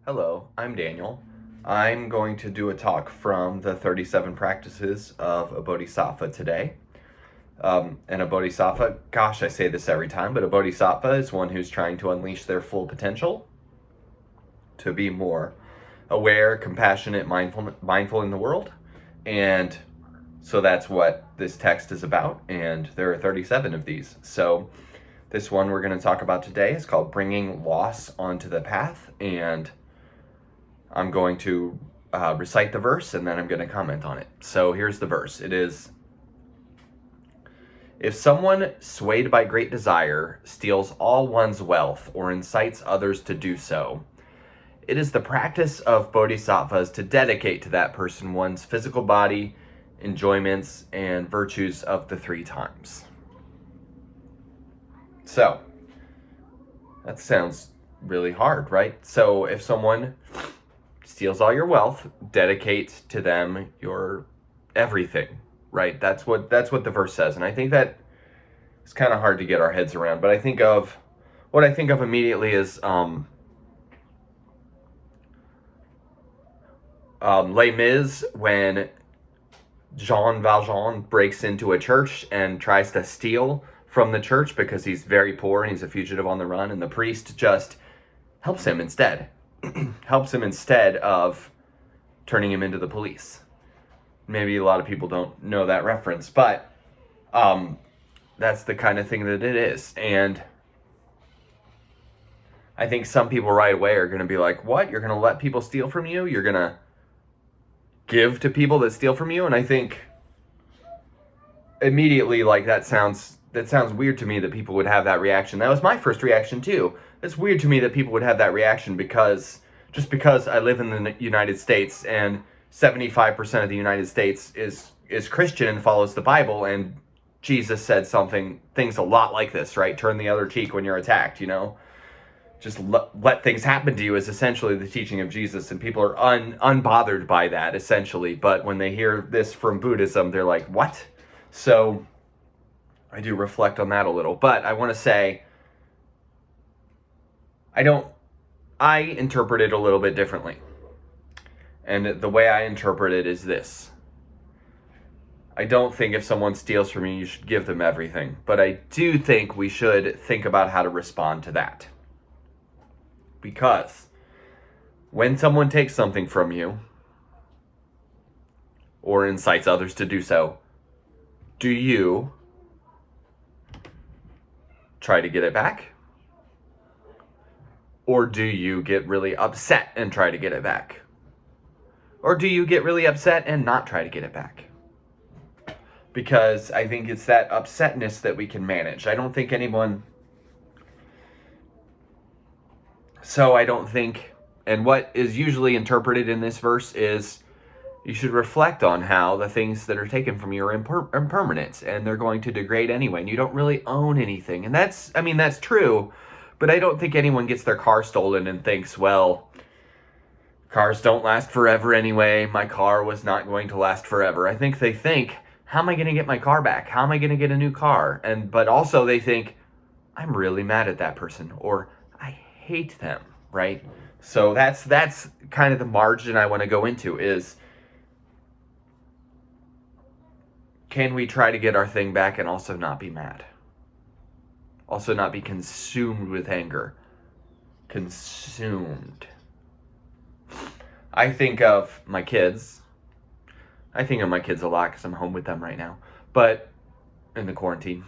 Hello, I'm Daniel. I'm going to do a talk from the 37 practices of a bodhisattva today. And a bodhisattva, gosh, I say this every time, but a bodhisattva is one who's trying to unleash their full potential, to be more aware, compassionate, mindful in the world. And so that's what this text is about. And there are 37 of these. So this one we're going to talk about today is called Bringing Loss Onto the Path. And I'm going to recite the verse and then I'm going to comment on it. So here's the verse. It is, if someone swayed by great desire steals all one's wealth or incites others to do so, it is the practice of bodhisattvas to dedicate to that person one's physical body, enjoyments, and virtues of the three times. So, that sounds really hard, right? So if someone steals all your wealth, dedicate to them your everything, right? That's what the verse says. And I think that it's kind of hard to get our heads around, but what I think of immediately is Les Mis, when Jean Valjean breaks into a church and tries to steal from the church because he's very poor and he's a fugitive on the run, and the priest just helps him instead. Helps him instead of turning him into the police. Maybe a lot of people don't know that reference, but that's the kind of thing that it is. And I think some people right away are going to be like, what? You're going to let people steal from you? You're going to give to people that steal from you? And I think immediately, like, that sounds weird to me that people would have that reaction. That was my first reaction too. It's weird to me that people would have that reaction because I live in the United States and 75% of the United States is Christian and follows the Bible, and Jesus said things a lot like this, right? Turn the other cheek when you're attacked, just let things happen to you is essentially the teaching of Jesus, and people are unbothered by that essentially. But when they hear this from Buddhism, they're like, what? So I do reflect on that a little, but I want to say I interpret it a little bit differently. And the way I interpret it is this. I don't think if someone steals from you, you should give them everything. But I do think we should think about how to respond to that. Because when someone takes something from you, or incites others to do so, do you try to get it back? Or do you get really upset and try to get it back? Or do you get really upset and not try to get it back? Because I think it's that upsetness that we can manage. I don't think, and what is usually interpreted in this verse is you should reflect on how the things that are taken from you are impermanent and they're going to degrade anyway, and you don't really own anything. And that's true, but I don't think anyone gets their car stolen and thinks, well, cars don't last forever anyway. My car was not going to last forever. I think they think, how am I going to get my car back? How am I going to get a new car? But also they think, I'm really mad at that person, or I hate them, right? So that's kind of the margin I want to go into is, can we try to get our thing back and also not be mad? Also not be consumed with anger. Consumed. I think of my kids. I think of my kids a lot because I'm home with them right now. But in the quarantine.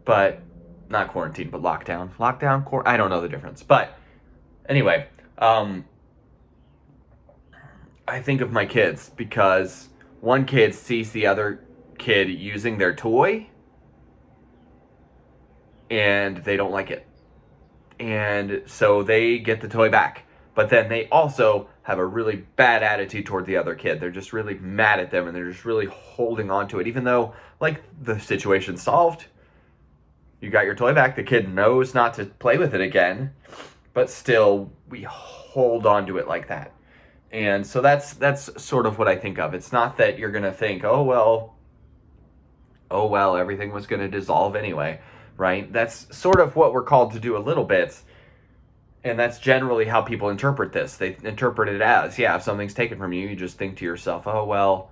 But not quarantine, but lockdown. I don't know the difference. But anyway, I think of my kids because one kid sees the other kid using their toy and they don't like it, and so they get the toy back, but then they also have a really bad attitude toward the other kid. They're just really mad at them and they're just really holding on to it, even though, like, the situation's solved. You got your toy back, the kid knows not to play with it again, but still we hold on to it like that. And so that's sort of what I think of. It's not that you're gonna think, oh well, everything was going to dissolve anyway, right? That's sort of what we're called to do a little bit. And that's generally how people interpret this. They interpret it as, yeah, if something's taken from you, you just think to yourself, oh, well,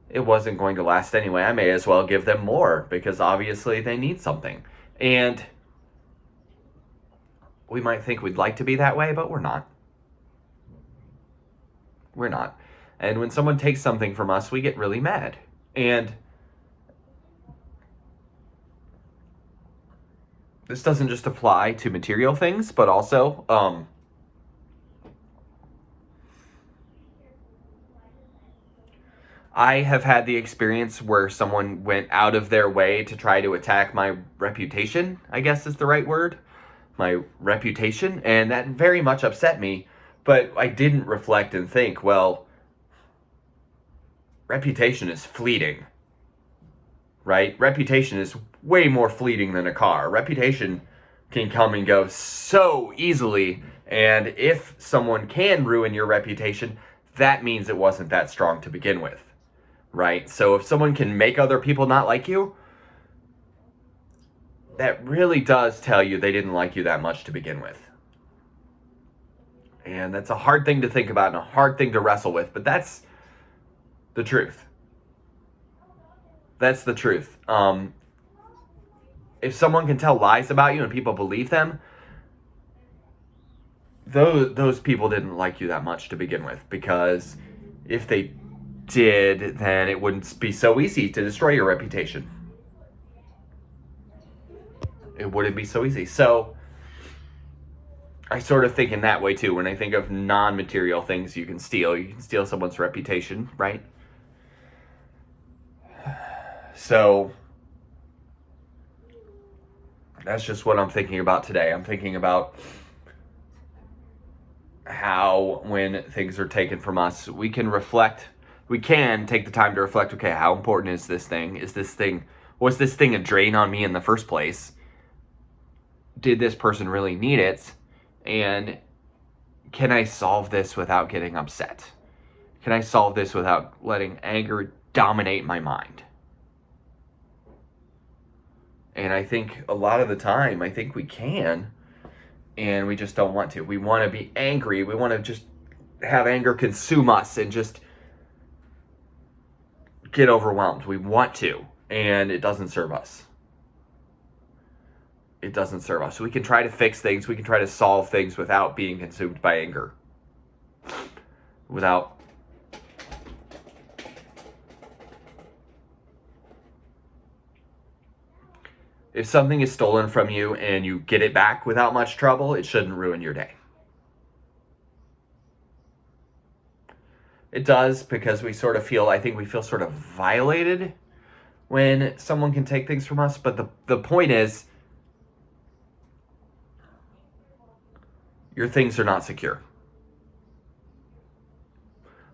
it wasn't going to last anyway. I may as well give them more because obviously they need something. And we might think we'd like to be that way, but we're not. We're not. And when someone takes something from us, we get really mad. And this doesn't just apply to material things, but also I have had the experience where someone went out of their way to try to attack my reputation, I guess is the right word. My reputation. And that very much upset me. But I didn't reflect and think, well, reputation is fleeting, right? Reputation is way more fleeting than a car. Reputation can come and go so easily. And if someone can ruin your reputation, that means it wasn't that strong to begin with, right? So if someone can make other people not like you, that really does tell you they didn't like you that much to begin with. And that's a hard thing to think about and a hard thing to wrestle with, but that's the truth. That's the truth. If someone can tell lies about you and people believe them, those people didn't like you that much to begin with, because if they did, then it wouldn't be so easy to destroy your reputation. It wouldn't be so easy. So I sort of think in that way too. When I think of non-material things you can steal someone's reputation, right? So that's just what I'm thinking about today. I'm thinking about how when things are taken from us, we can take the time to reflect, okay, how important is this thing? Was this thing a drain on me in the first place? Did this person really need it? And can I solve this without getting upset? Can I solve this without letting anger dominate my mind? And I think a lot of the time, I think we can, and we just don't want to. We want to be angry. We want to just have anger consume us and just get overwhelmed. We want to, and it doesn't serve us. It doesn't serve us. We can try to fix things. We can try to solve things without being consumed by anger. If something is stolen from you and you get it back without much trouble, it shouldn't ruin your day. It does, because we feel sort of violated when someone can take things from us. But the point is, your things are not secure.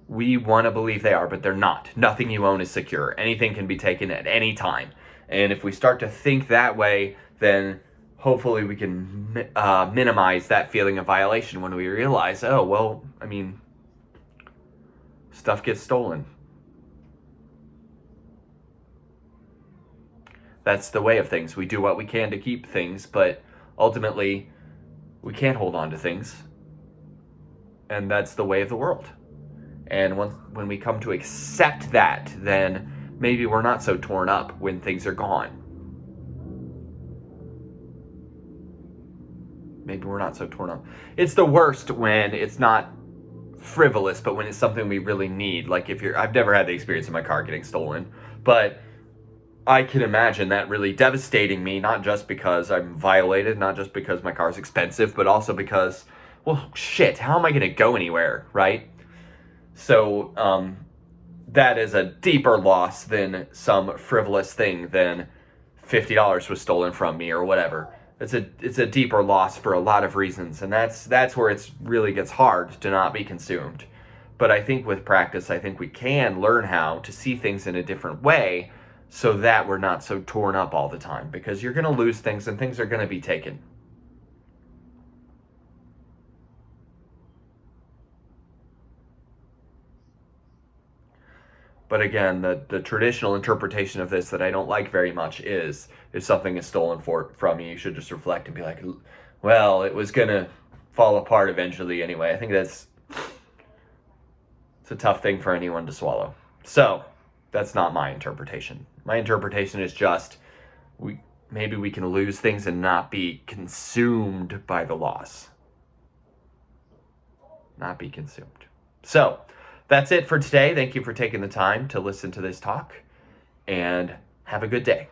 We want to believe they are, but they're not. Nothing you own is secure. Anything can be taken at any time. And if we start to think that way, then hopefully we can minimize that feeling of violation when we realize, oh, well, I mean, stuff gets stolen. That's the way of things. We do what we can to keep things, but ultimately, we can't hold on to things. And that's the way of the world. And when we come to accept that, then maybe we're not so torn up when things are gone. Maybe we're not so torn up. It's the worst when it's not frivolous, but when it's something we really need. Like I've never had the experience of my car getting stolen, but I can imagine that really devastating me, not just because I'm violated, not just because my car's expensive, but also because, well, shit, how am I going to go anywhere, right? So, that is a deeper loss than some frivolous thing than $50 was stolen from me or whatever. It's a deeper loss for a lot of reasons, and that's where it really gets hard to not be consumed. But I think with practice, I think we can learn how to see things in a different way so that we're not so torn up all the time, because you're going to lose things and things are going to be taken. But again, the traditional interpretation of this that I don't like very much is, if something is stolen from you, you should just reflect and be like, well, it was going to fall apart eventually anyway. I think it's a tough thing for anyone to swallow. So that's not my interpretation. My interpretation is just maybe we can lose things and not be consumed by the loss. Not be consumed. So that's it for today. Thank you for taking the time to listen to this talk, and have a good day.